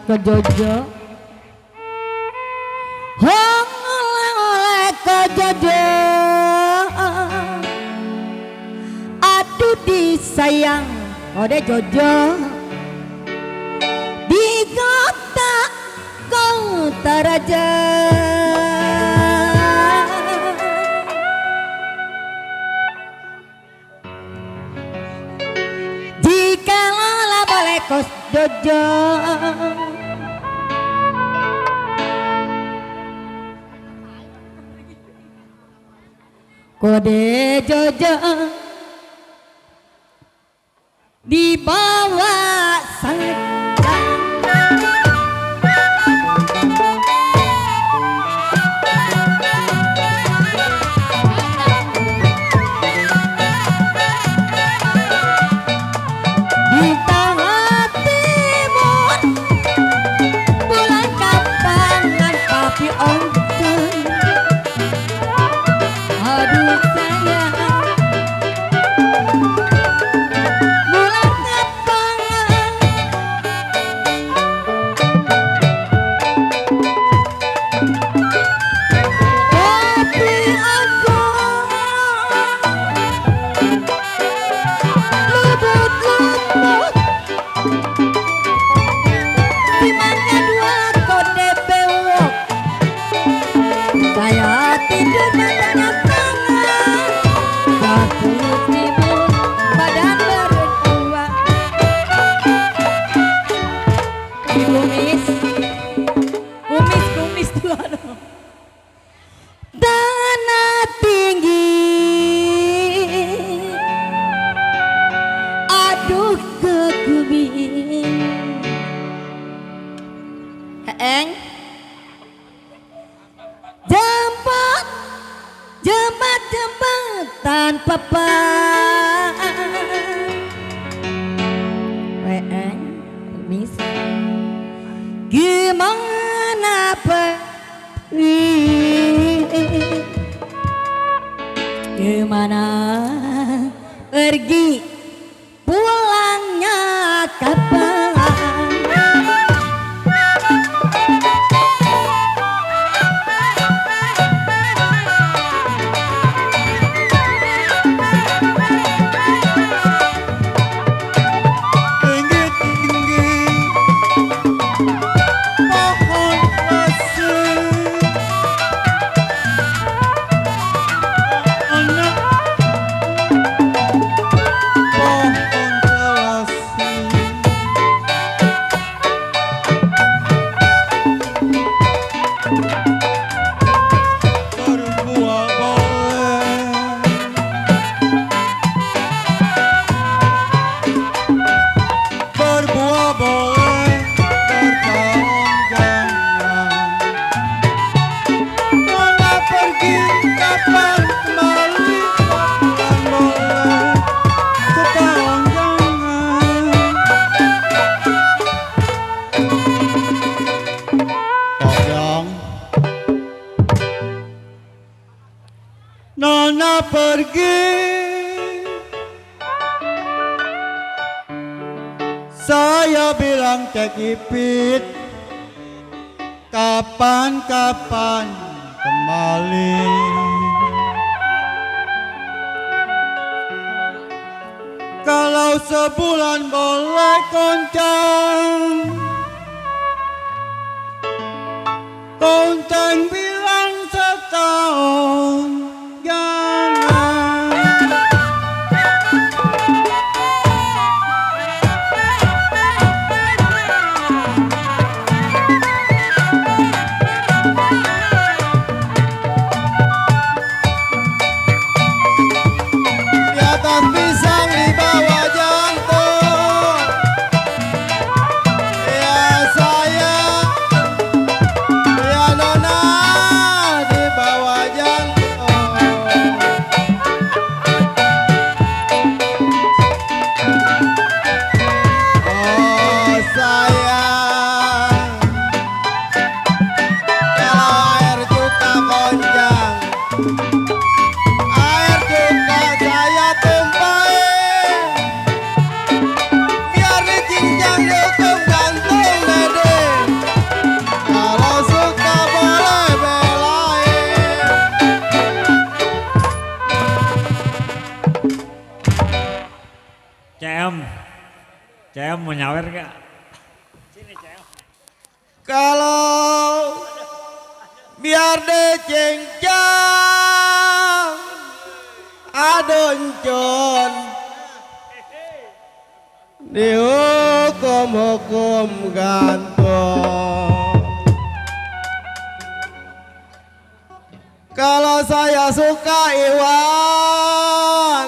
Ke Jojo hong oleh ke Jojo aduh disayang ode Jojo di kota raja jika lala boleh kos Jojo kode Jojo dibawa saja di tengah timur bulan kapangan papi onten aduh sayang bulan kapangan papi aku lubut-lubut dimana dua kode bewok saya tidur matanya tangan satu timur badan berdua di kumis tuh aduh tanah tinggi aduh ke kubing eng jembatan papan weeng mis gimana gimana pergi pulangnya kapan Nona pergi, saya bilang Cek Ipit, kapan-kapan kembali. Kalau sebulan boleh koncang, koncang bilang setahun. Saya Cem mau nyawer gak? Kalau biar decencang adoncon dihukum-hukum gantung. Kalau saya suka Iwan,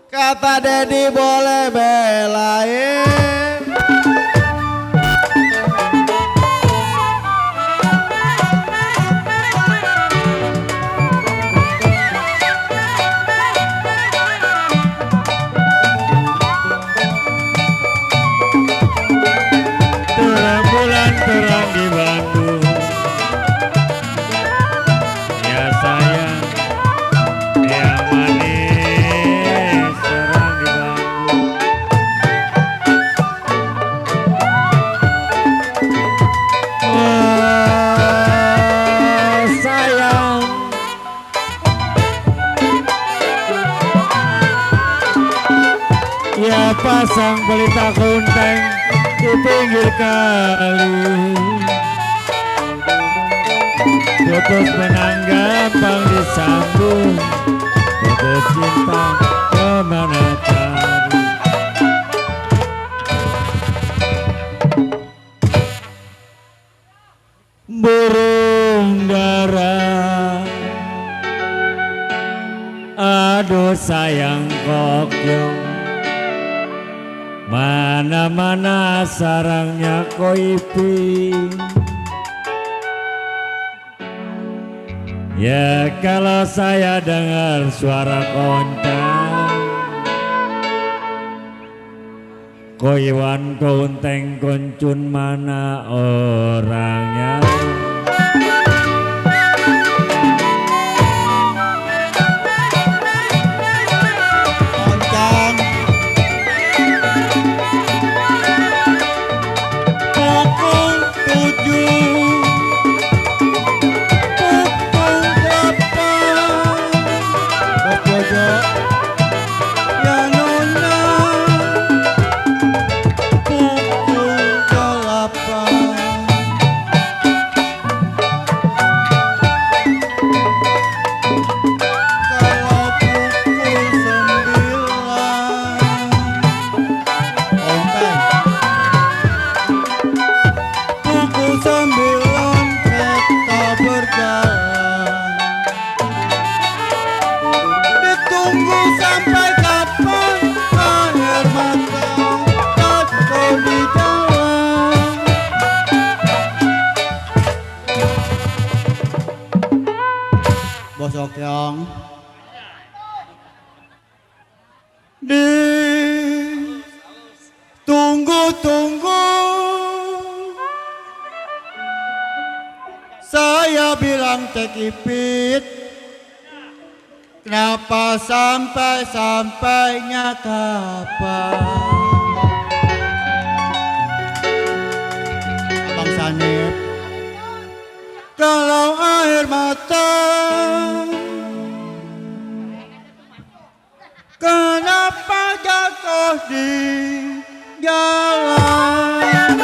kata Dedi boleh belain. Terang bulan terang di Bandung, ya sayang, ya manis terang di Bandung. Oh sayang, ya pasang pelita kunteng di pinggir kali, putus menang gampang disambung, putus cinta kemana cari. Burung dara, aduh sayang kokyong, mana-mana sarangnya koipi. Ya kalau saya dengar suara koncang, koiwan kunteng kuncun mana orangnya. Koncang pukul 7, pukul 8, bos Jojo ya nona, pukul 8. Kalau pukul 9 onteng, pukul 9 kereta berjalan. Ditunggu sampai kapan air mata jatuh di jalan. Bos Okyong ditunggu-tunggu, saya bilang Cek Ipit, kenapa sampai-sampainya kapan? Abang Sanip, kalau air mata kenapa jatuh di jalan?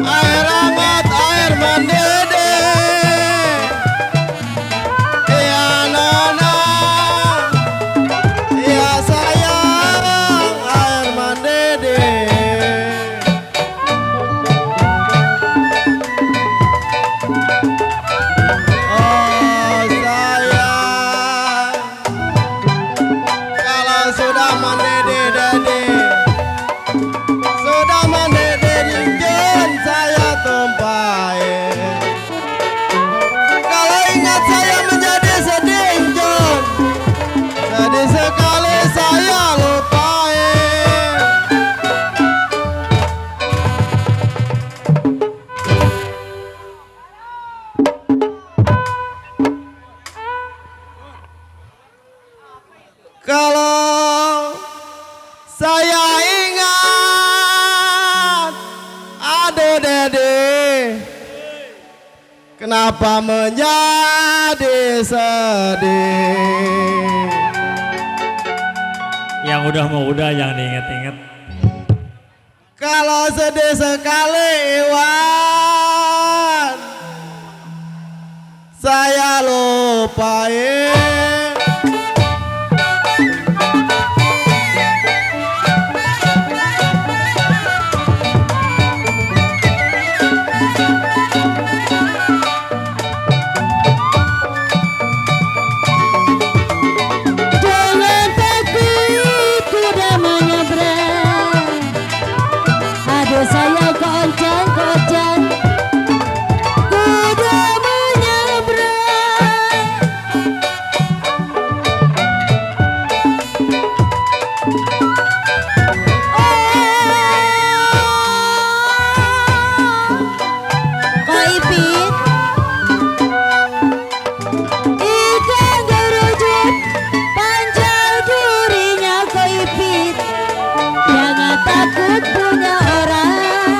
Air hangat, air mendidih, ya nona, ya sayang, air mendidih. Aduh Dede, kenapa menjadi sedih? Yang udah mau udah jangan diinget-inget. Kalau sedih sekali Iwan, saya lupain. Jangan takut kuda menyeberang. Aduh saya goncang-goncang kuda menyeberang. Kok Ipit? Ikan gerujut panjang durinya kok Ipit. Jangan takut punya orang,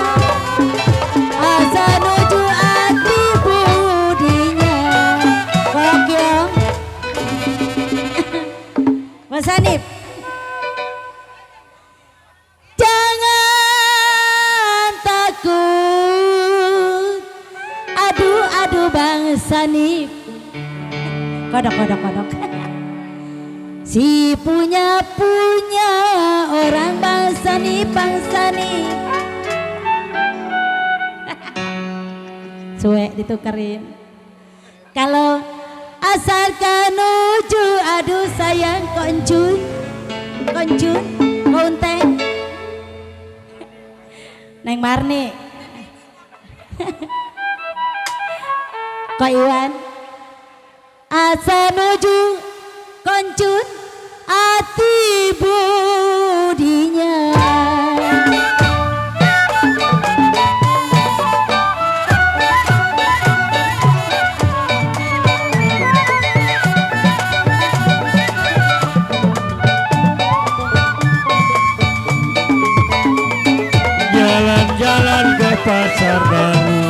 asal nuju hati budinya. Kokyong Mas Hanif, jangan takut. Aduh Bang Sanif. Kodok. Si punya orang bangsa nih. Suwe ditukerin. Kalau asalkan nuju, aduh sayang koncun, konteng. Neng Marni. Kok Iwan? Asa nuju koncun ati budinya. Jalan-jalan ke pasar baru.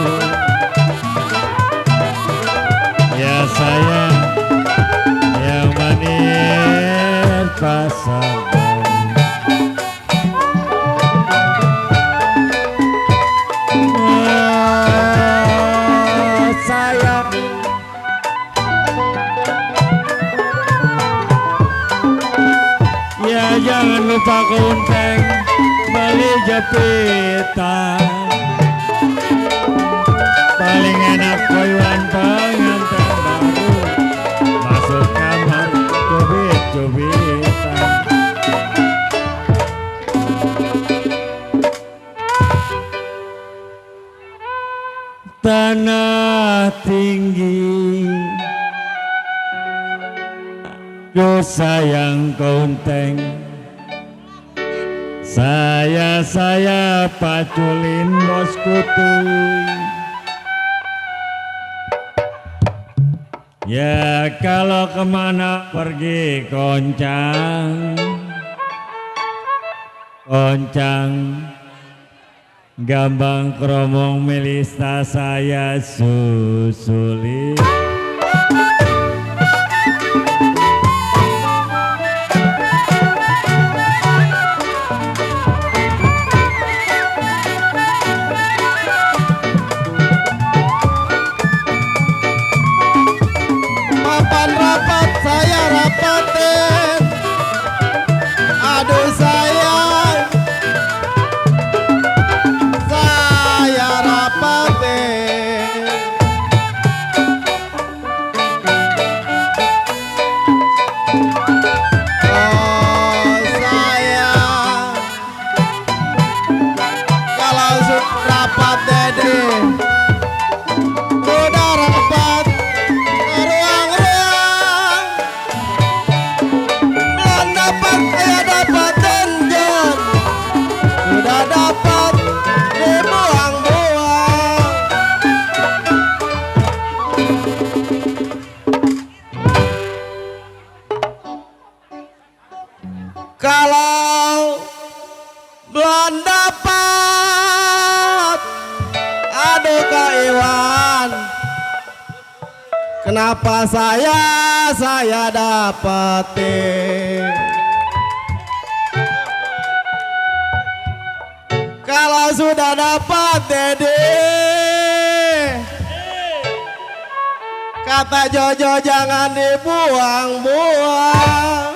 Ya sayang, yang manis pasar baru. Oh, sayang, ya jangan lupa kunteng beli jepitan. Paling enak koyuan pengantin baru, masuk kamar cubit-cubitan. Tanah tinggi, yo sayang kunteng, saya paculin bos kutuy. Ya kalau kemana pergi koncang, gambang kromong melista saya susuli. Papan rapat saya rapatin. Aduh sayang, saya rapatin. Oh sayang, kalau sudah rapat Dede, udah rapat ruang-ruang. Belum dapat saya dapatin John, udah dapat dibuang-buang. Kalau belum dapat Iwan, kenapa saya dapetin? Kalau sudah dapat Dede, kata Jojo jangan dibuang-buang.